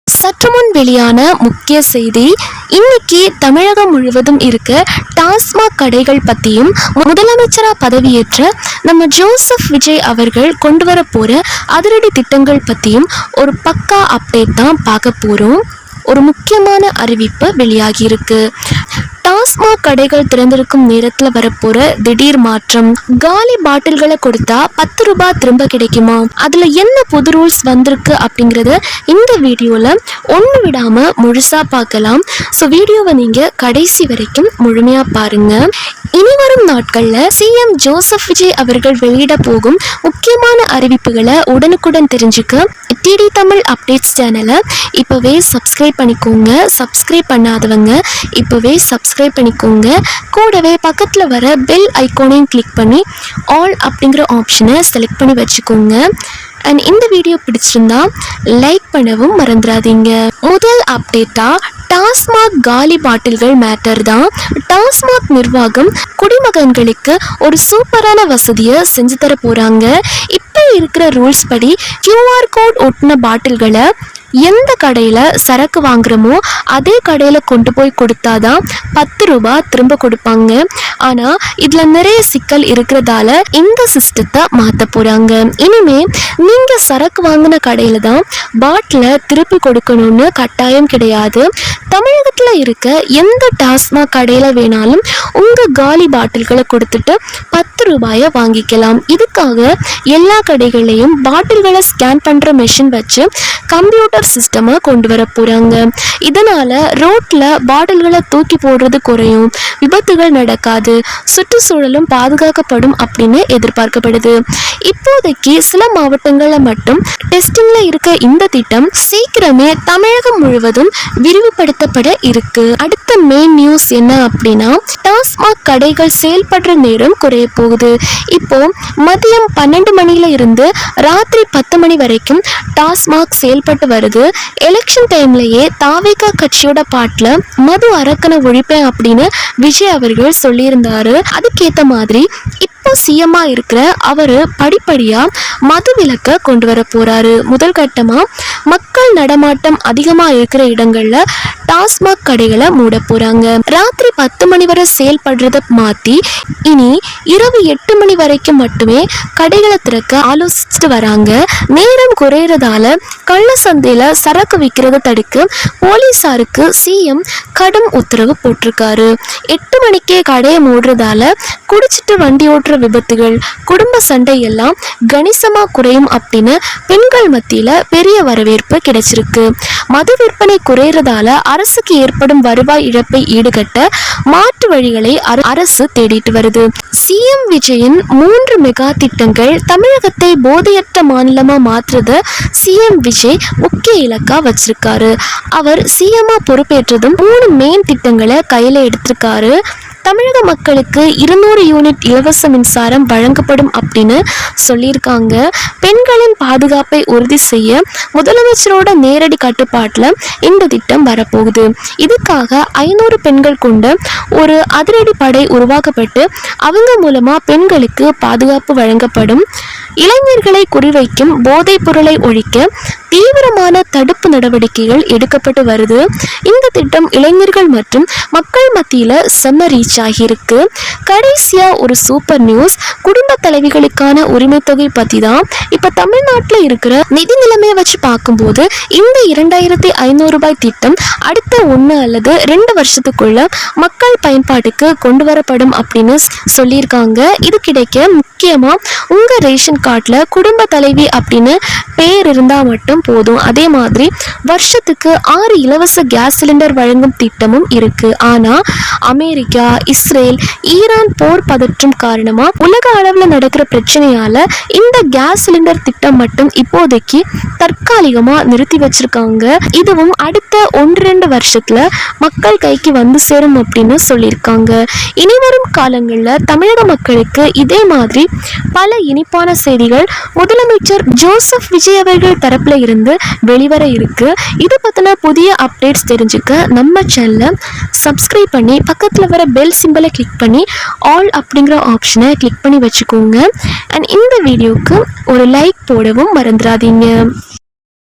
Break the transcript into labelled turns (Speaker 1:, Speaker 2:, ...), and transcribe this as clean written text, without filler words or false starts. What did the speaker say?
Speaker 1: சற்றுமுன் வெளியான முக்கிய செய்தி. இன்னைக்கு தமிழகம் முழுவதும் இருக்க டாஸ்மாக் கடைகள் பற்றியும் முதலமைச்சராக பதவியேற்ற நம்ம ஜோசப் விஜய் அவர்கள் கொண்டு வர போகிற அதிரடி திட்டங்கள் பற்றியும் ஒரு பக்கா அப்டேட் தான் பார்க்க போகிறோம். ஒரு முக்கியமான அறிவிப்பு வெளியாகி இருக்கு. டாஸ்மாக் கடைகள் திறந்திருக்கும் நேரத்தில் வரப்போற திடீர் மாற்றம். காலி பாட்டில்களை கொடுத்தா 10 ரூபாய் திரும்ப கிடைக்குமா? அதுல என்ன புது ரூல்ஸ் வந்திருக்கு அப்படிங்கறத இந்த வீடியோல ஒன்று விடாம முழுசா பார்க்கலாம். ஸோ வீடியோவை நீங்க கடைசி வரைக்கும் முழுமையா பாருங்க. இனிவரும் நாட்கள்ல சிஎம் ஜோசப் விஜய் அவர்கள் வெளியிட போகும் முக்கியமான அறிவிப்புகளை உடனுக்குடன் தெரிஞ்சுக்க டிடி தமிழ் அப்டேட்ஸ் சேனலை இப்போவே சப்ஸ்கிரைப் பண்ணிக்கோங்க. சப்ஸ்கிரைப் பண்ணாதவங்க இப்போவே சப்ஸ்கிரைப் பண்ணிக்கோங்க. கூடவே பக்கத்தில் வர பெல் ஐக்கானையும் கிளிக் பண்ணி ஆல் அப்படிங்கிற ஆப்ஷனை செலக்ட் பண்ணி வச்சுக்கோங்க. அண்ட் இந்த வீடியோ பிடிச்சிருந்தா லைக் பண்ணவும் மறந்துடாதீங்க. முதல் அப்டேட்டா டாஸ்மாக் காலி பாட்டில்கள் மேட்டர் தான். டாஸ்மாக் நிர்வாகம் குடிமகன்களுக்கு ஒரு சூப்பரான வசதியை செஞ்சு தர போறாங்க. இப்போ இருக்கிற ரூல்ஸ் படி QR கோட் ஒட்டின பாட்டில்களை எந்த கடையில் சரக்கு வாங்குறோமோ அதே கடையில் கொண்டு போய் கொடுத்தாதான் 10 ரூபாய் திரும்ப கொடுப்பாங்க. ஆனால் இதில் நிறைய சிக்கல் இருக்கிறதால இந்த சிஸ்டத்தை மாற்ற போகிறாங்க. இனிமே நீங்கள் சரக்கு வாங்கின கடையில் தான் பாட்டிலை திருப்பி கொடுக்கணும்னு கட்டாயம் கிடையாது. தமிழகத்தில் இருக்க எந்த டாஸ்மாக் கடையில் வேணாலும் உங்கள் காலி பாட்டில்களை கொடுத்துட்டு 10 ரூபாயை வாங்கிக்கலாம். இதுக்காக எல்லா கடைகளையும் பாட்டில்களை ஸ்கேன் பண்ணுற மெஷின் வச்சு கம்ப்யூட்டர் சிஸ்டமை கொண்டு வர போகிறாங்க. இதனால் ரோட்டில் பாட்டில்களை தூக்கி போடுறது குறையும், விபத்துகள் நடக்காது, சுற்றுச்சூழலும் பாதுகாக்கப்படும் அப்படின்னு எதிர்பார்க்கப்படுது. இப்போதைக்கு சில மாவட்டங்களில் மட்டும் டெஸ்டிங்கில் இருக்க இந்த திட்டம் சீக்கிரமே தமிழகம் முழுவதும் விரிவுபடுத்தப்பட இருக்கு. அடுத்த மெயின் நியூஸ் என்ன அப்படின்னா, டாஸ்மாக் கடைகள் செயல்படுற நேரம் குறைய போகுது. இப்போ மதியம் 12 மணில இருந்து ராத்திரி 10 மணி வரைக்கும் டாஸ்மாக் செயல்பட்டு வருது. எலெக்ஷன் டைம்லயே தாவேகா கட்சியோட பாட்டுல மது அரக்கனை ஒழிப்பேன் அப்படின்னு விஜய் அவர்கள் சொல்லியிருந்தாரு. அதுக்கேத்த மாதிரி இப்போ சிஎம்மா இருக்கிற அவரு படிப்படியா மது விலக்க கொண்டு வர போறாரு. முதல் கட்டமா மக்கள் நடமாட்டம் அதிகமா இருக்கிற இடங்கள்ல டாஸ்மாக் கடைகளை மூட போறாங்க. ராத்திரி 10 மணி வரை செயல்படுறத மாத்தி இனி இரவு 8 மணி வரைக்கும் மட்டுமே கடைகளை திறக்க ஆலோசிச்சுட்டு வராங்க. நேரம் குறையறதால கள்ள சந்தையில சரக்கு விற்கிறத தடுக்க போலீசாருக்கு சிஎம் கடும் உத்தரவு போட்டிருக்காரு. 8 மணிக்கே கடையை மூடுறதால குடிச்சிட்டு வண்டி ஓட்டுற விபத்துகள், குடும்ப சண்டை எல்லாம் கணிசமா குறையும் அப்படின்னு பெண்கள் மத்தியில பெரிய வரவேற்பு கிடைச்சிருக்கு. மது விற்பனை குறையறதால அரசுக்கு ஏற்படும் வருவாய் இழப்பை ஈடுகட்ட மாற்று வழிகளை அரசு தேடிட்டு வருது. சிஎம் விஜயின் 3 மெகா திட்டங்கள் தமிழகத்தை போதையற்ற மாநிலமா மாற்றுறத சிஎம் விஜய் முக்கிய இலக்கா வச்சிருக்காரு. அவர் சிஎம்மா பொறுப்பேற்றதும் 3 மெயின் திட்டங்களை கையில எடுத்திருக்காரு. தமிழக மக்களுக்கு 200 யூனிட் இலவச மின்சாரம் வழங்கப்படும் அப்படின்னு சொல்லியிருக்காங்க. பெண்களின் பாதுகாப்பை உறுதி செய்ய முதலமைச்சரோட நேரடி கட்டுப்பாட்டில் இந்த திட்டம் வரப்போகுது. இதுக்காக 500 பெண்கள் கொண்ட ஒரு அதிரடி படை உருவாக்கப்பட்டு அவங்க மூலமா பெண்களுக்கு பாதுகாப்பு வழங்கப்படும். இளைஞர்களை குறிவைக்கும் போதைப் பொருளை ஒழிக்க தீவிரமான தடுப்பு நடவடிக்கைகள் எடுக்கப்பட்டு வருது. இந்த திட்டம் இளைஞர்கள் மற்றும் மக்கள் மத்தியில செம்ம ரீச் ஆகியிருக்கு. கடைசியா ஒரு சூப்பர் நியூஸ். குடும்ப தலைவிகளுக்கான உரிமை தொகை பத்தி தான். இப்ப தமிழ்நாட்டில் இருக்கிற நிதி நிலைமையை வச்சு பார்க்கும்போது இந்த 2500 ரூபாய் திட்டம் அடுத்த 1 அல்லது 2 வருஷத்துக்குள்ள மக்கள் பயன்பாட்டுக்கு கொண்டு வரப்படும் அப்படின்னு சொல்லியிருக்காங்க. இது கிடைக்க முக்கியமா உங்க ரேஷன் கார்டில் குடும்ப தலைவி அப்படின்னு பேர் இருந்தா மட்டும் போதும். அதே மாதிரி வருஷத்துக்கு 6 இலவச கேஸ் சிலிண்டர் வழங்கும் திட்டமும் இருக்கு. ஆனா அமெரிக்கா, இஸ்ரேல், ஈரான் போர் பதற்றம் காரணமா உலக அளவில் நடக்கிற பிரச்சனையால இந்த கேஸ் சிலிண்டர் திட்டம் மட்டும் இப்போதைக்கு தற்காலிகமா நிறுத்தி வச்சிருக்காங்க. இதுவும் அடுத்த 1-2 வருஷத்துல மக்கள் கைக்கு வந்து சேரும் அப்படின்னு சொல்லியிருக்காங்க. இனிவரும் காலங்களில் தமிழக மக்களுக்கு இதே மாதிரி பல இனிப்பான செய்திகள் முதலமைச்சர் ஜோசப் விஜய் அவர்கள் தரப்புல இருந்து வெளிவர இருக்கு. இது பத்தின புதிய அப்டேட்ஸ் தெரிஞ்சுக்க நம்ம சேனலை சப்ஸ்கிரைப் பண்ணி பக்கத்தில் வர பெல் சிம்பலை கிளிக் பண்ணி ஆல் அப்படிங்கிற ஆப்ஷனை கிளிக் பண்ணி வச்சுக்கோங்க. அண்ட் இந்த வீடியோக்கு ஒரு லைக் போடவும் மறந்துடாதீங்க.